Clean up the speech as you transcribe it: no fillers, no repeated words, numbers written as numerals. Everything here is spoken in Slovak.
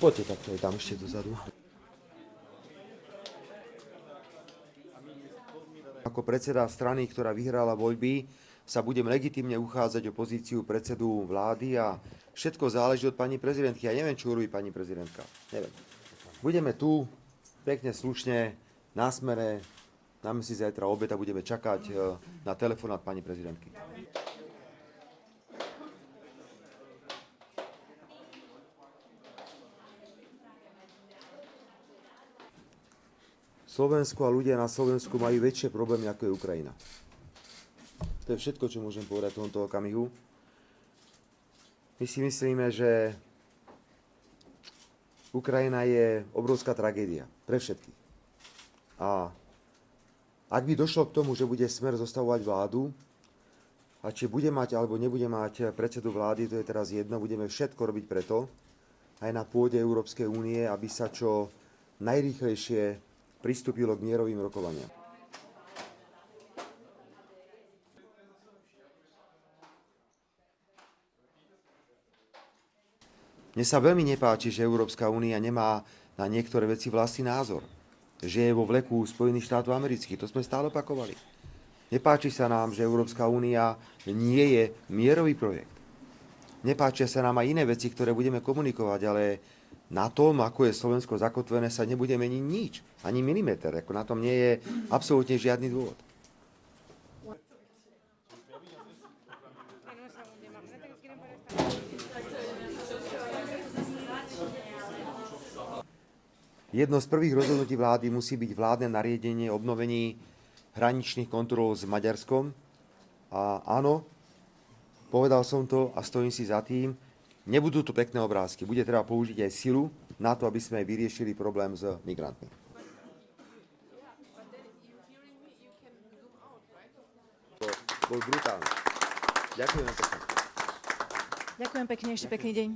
Poďte takto aj tam ešte dozadu. Ako predseda strany, ktorá vyhrala voľby, sa budem legitímne uchádzať o pozíciu predsedu vlády a všetko záleží od pani prezidentky. Ja neviem, čo urobí pani prezidentka. Neviem. Budeme tu pekne, slušne, na smere. Dáme si zajtra obed a budeme čakať na telefonát pani prezidentky. Slovensko a ľudia na Slovensku majú väčšie problémy, ako je Ukrajina. To je všetko, čo môžem povedať v tomto okamihu. My si myslíme, že Ukrajina je obrovská tragédia pre všetkých. A ak by došlo k tomu, že bude Smer zostavovať vládu, a či bude mať alebo nebude mať predsedu vlády, to je teraz jedno, budeme všetko robiť preto, aj na pôde Európskej únie, aby sa čo najrýchlejšie pristúpilo k mierovým rokovaniam. Mne sa veľmi nepáči, že Európska únia nemá na niektoré veci vlastný názor. Že je vo vleku Spojených štátov amerických. To sme stále opakovali. Nepáči sa nám, že Európska únia nie je mierový projekt. Nepáčia sa nám aj iné veci, ktoré budeme komunikovať, ale na tom, ako je Slovensko zakotvené, sa nebude meniť nič. Ani milimeter. Ako na tom nie je absolútne žiadny dôvod. Jedno z prvých rozhodnutí vlády musí byť vládne nariadenie o obnovení hraničných kontrol s Maďarskom. A áno, povedal som to a stojím si za tým, nebudú to pekné obrázky. Bude treba použiť aj silu na to, aby sme vyriešili problém s migrantmi. Bol brutálny. Ďakujem pekne. Ďakujem pekne, ešte pekný deň.